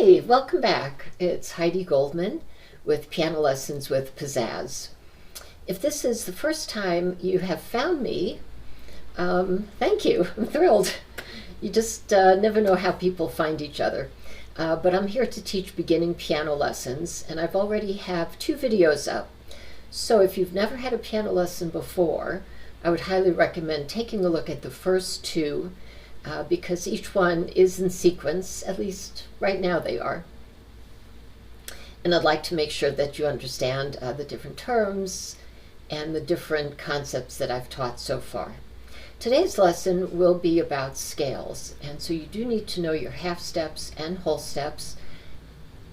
Hi, welcome back. It's Heidi Goldman with Piano Lessons with Pizzazz. If this is the first time you have found me, thank you. I'm thrilled. You just never know how people find each other. But I'm here to teach beginning piano lessons, and I've already have 2 videos up. So if you've never had a piano lesson before, I would highly recommend taking a look at the first 2 because each one is in sequence, at least right now they are. And I'd like to make sure that you understand the different terms and the different concepts that I've taught so far. Today's lesson will be about scales, and so you do need to know your half steps and whole steps,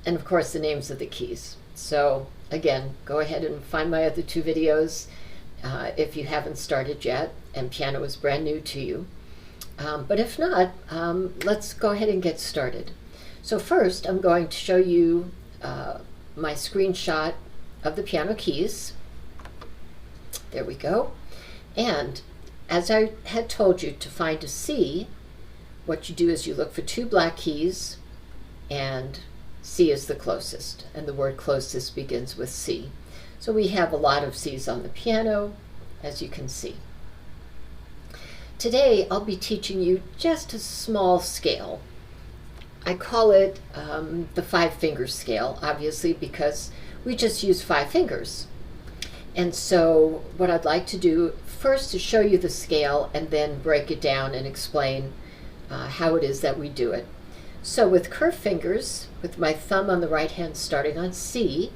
and of course the names of the keys. So again, go ahead and find my other 2 videos if you haven't started yet and piano is brand new to you. But if not, let's go ahead and get started. So first I'm going to show you my screenshot of the piano keys. There we go. And as I had told you, to find a C, what you do is you look for 2 black keys, and C is the closest, and the word closest begins with C. So we have a lot of C's on the piano, as you can see. Today I'll be teaching you just a small scale. I call it the 5-finger scale, obviously, because we just use 5 fingers. And so what I'd like to do first is show you the scale and then break it down and explain how it is that we do it. So with curved fingers, with my thumb on the right hand starting on C,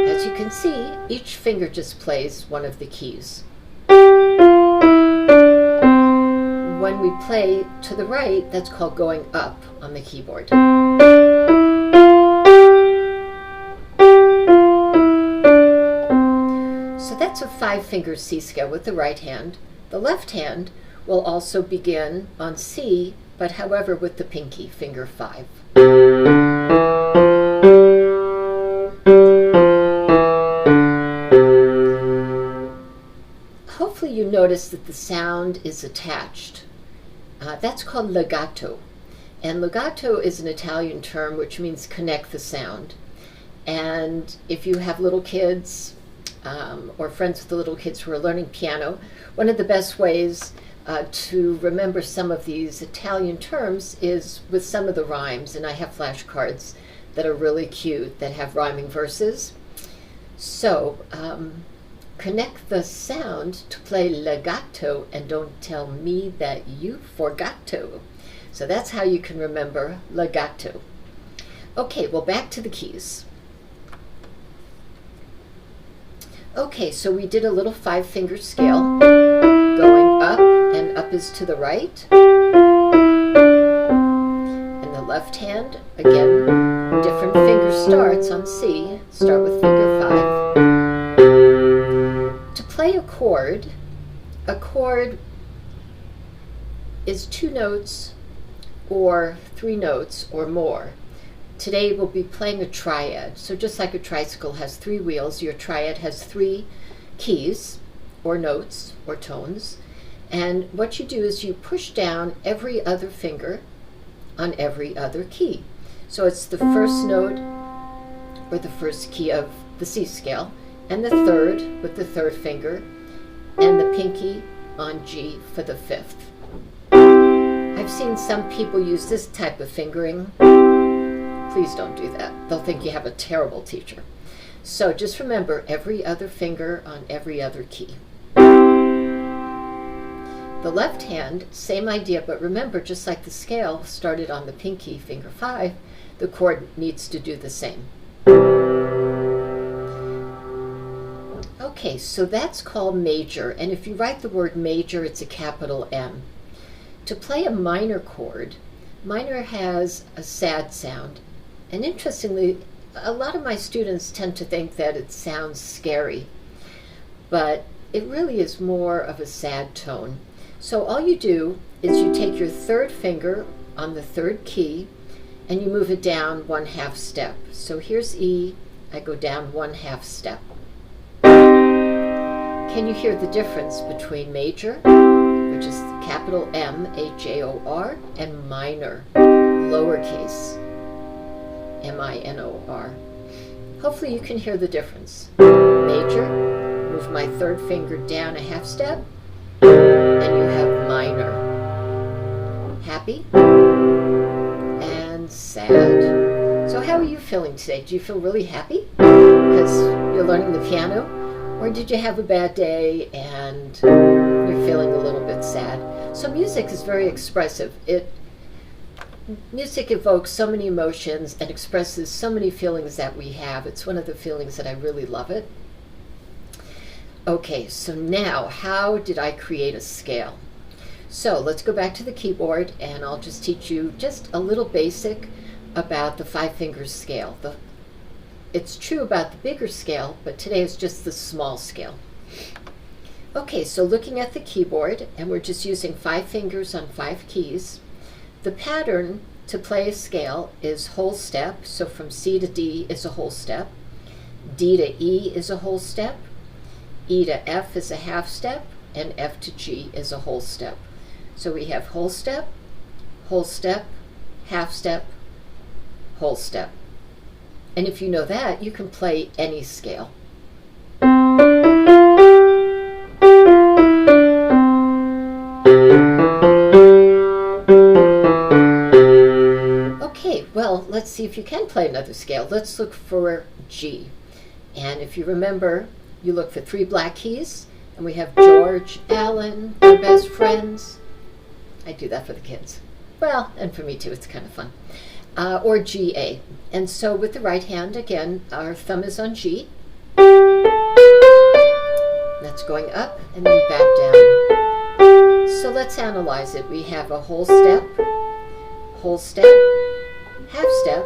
as you can see, each finger just plays one of the keys. When we play to the right, that's called going up on the keyboard. So that's a 5-finger C scale with the right hand. The left hand will also begin on C, but however with the pinky, finger 5. Hopefully you notice that the sound is attached. That's called legato. And legato is an Italian term which means connect the sound. And if you have little kids or friends with the little kids who are learning piano, one of the best ways to remember some of these Italian terms is with some of the rhymes. And I have flashcards that are really cute that have rhyming verses. So connect the sound to play legato and don't tell me that you forgot to. So that's how you can remember legato. Okay, well, back to the keys. Okay, so we did a little 5-finger scale going up, and up is to the right. And the left hand, again, different finger starts on C. Start with finger 5. To play a chord is 2 notes or 3 notes or more. Today we'll be playing a triad. So just like a tricycle has 3 wheels, your triad has 3 keys or notes or tones. And what you do is you push down every other finger on every other key. So it's the first note or the first key of the C scale, and the third with the 3rd finger, and the pinky on G for the 5th. I've seen some people use this type of fingering. Please don't do that. They'll think you have a terrible teacher. So just remember every other finger on every other key. The left hand, same idea, but remember, just like the scale started on the pinky, finger 5, the chord needs to do the same. Okay, so that's called major, and if you write the word major, it's a capital M. To play a minor chord, minor has a sad sound, and interestingly, a lot of my students tend to think that it sounds scary, but it really is more of a sad tone. So all you do is you take your 3rd finger on the 3rd key, and you move it down 1/2 step. So here's E, I go down 1/2 step. Can you hear the difference between major, which is capital M, H-A-O-R, and minor, lowercase minor. Hopefully you can hear the difference. Major, move my third finger down a half step, and you have minor. Happy and sad. So how are you feeling today? Do you feel really happy because you're learning the piano? Or did you have a bad day and you're feeling a little bit sad? So music is very expressive. Music evokes so many emotions and expresses so many feelings that we have. It's one of the feelings that I really love it. Okay, so now how did I create a scale? So let's go back to the keyboard and I'll just teach you just a little basic about the 5-finger scale. It's true about the bigger scale, but today is just the small scale. Okay, so looking at the keyboard, and we're just using 5 fingers on 5 keys. The pattern to play a scale is whole step, so from C to D is a whole step, D to E is a whole step, E to F is a half step, and F to G is a whole step. So we have whole step, half step, whole step. And if you know that, you can play any scale. Okay, well, let's see if you can play another scale. Let's look for G. And if you remember, you look for 3 black keys, and we have George, Alan, our best friends. I do that for the kids. Well, and for me too, it's kind of fun. Or GA. And so with the right hand, again, our thumb is on G. That's going up and then back down. So let's analyze it. We have a whole step, half step,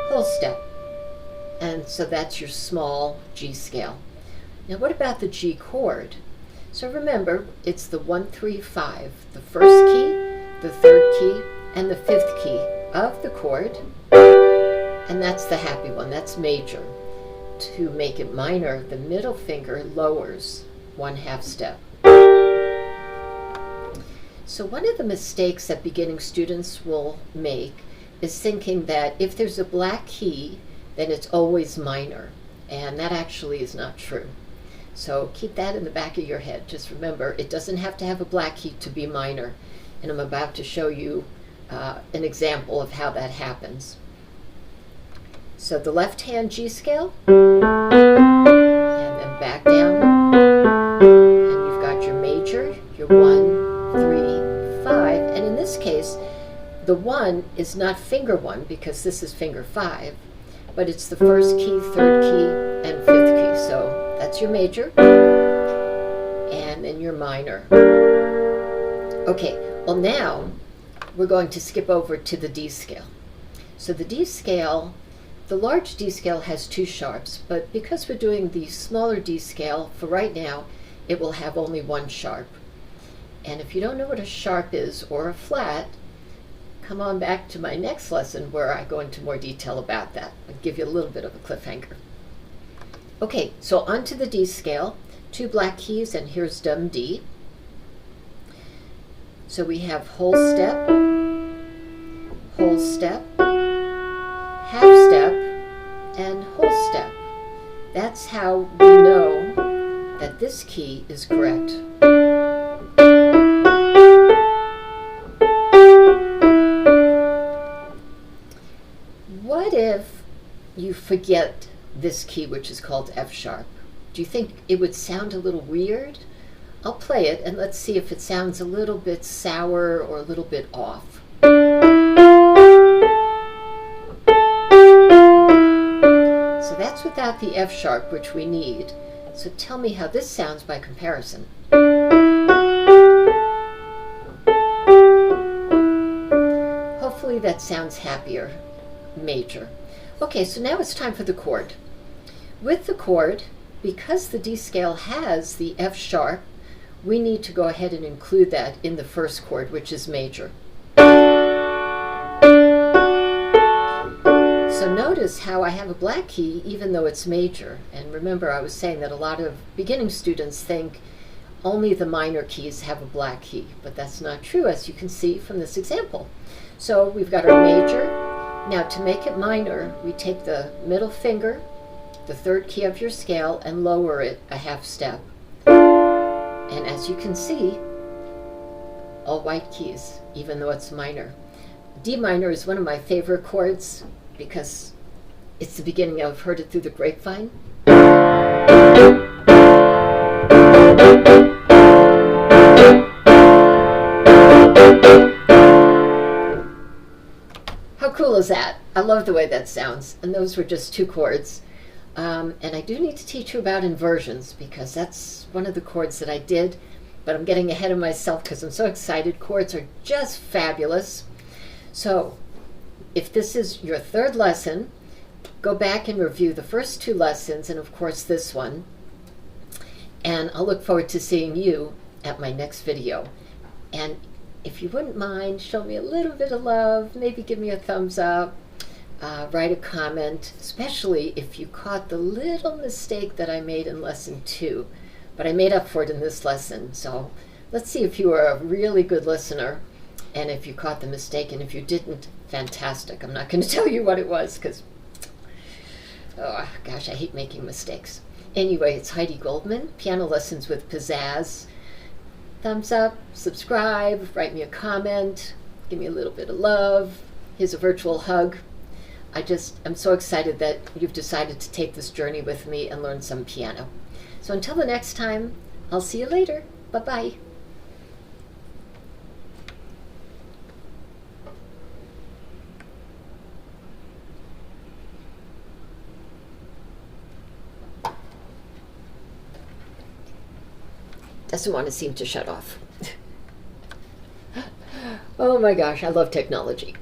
whole step. And so that's your small G scale. Now what about the G chord? So remember, it's the 1, 3, 5, the first key, the third key, and the 5th key of the chord, and that's the happy one, that's major. To make it minor, the middle finger lowers 1 half step. So one of the mistakes that beginning students will make is thinking that if there's a black key, then it's always minor, and that actually is not true. So keep that in the back of your head. Just remember, it doesn't have to have a black key to be minor, and I'm about to show you an example of how that happens. So the left hand G scale, and then back down, and you've got your major, your 1, 3, 5, and in this case, the 1 is not finger 1 because this is finger 5, but it's the first key, third key, and 5th key. So that's your major, and then your minor. Okay, well now we're going to skip over to the D scale. So the D scale, the large D scale has 2 sharps, but because we're doing the smaller D scale, for right now, it will have only 1 sharp. And if you don't know what a sharp is or a flat, come on back to my next lesson where I go into more detail about that. I'll give you a little bit of a cliffhanger. Okay, so onto the D scale, 2 black keys, and here's dumb D. So we have whole step, half step, and whole step. That's how we know that this key is correct. What if you forget this key, which is called F sharp? Do you think it would sound a little weird? I'll play it and let's see if it sounds a little bit sour or a little bit off. So that's without the F sharp, which we need. So tell me how this sounds by comparison. Hopefully that sounds happier, major. Okay, so now it's time for the chord. With the chord, because the D scale has the F sharp, we need to go ahead and include that in the first chord, which is major. So notice how I have a black key even though it's major. And remember, I was saying that a lot of beginning students think, only the minor keys have a black key, but that's not true, as you can see from this example. So we've got our major. Now to make it minor, we take the middle finger, the third key of your scale, and lower it a half step. And as you can see, all white keys, even though it's minor. D minor is one of my favorite chords because it's the beginning. I've heard it through the grapevine. How cool is that? I love the way that sounds. And those were just 2 chords. And I do need to teach you about inversions because that's one of the chords that I did, but I'm getting ahead of myself because I'm so excited. Chords are just fabulous. So if this is your 3rd lesson, go back and review the first 2 lessons and of course this one. And I'll look forward to seeing you at my next video. And if you wouldn't mind, show me a little bit of love, maybe give me a thumbs up, write a comment, especially if you caught the little mistake that I made in lesson 2. But I made up for it in this lesson. So let's see if you are a really good listener and if you caught the mistake. And if you didn't, fantastic. I'm not going to tell you what it was because, oh gosh, I hate making mistakes. Anyway, it's Heidi Goldman, Piano Lessons with Pizzazz. Thumbs up, subscribe, write me a comment, give me a little bit of love. Here's a virtual hug. I'm so excited that you've decided to take this journey with me and learn some piano. So until the next time, I'll see you later. Bye-bye. Doesn't want to seem to shut off. Oh my gosh, I love technology.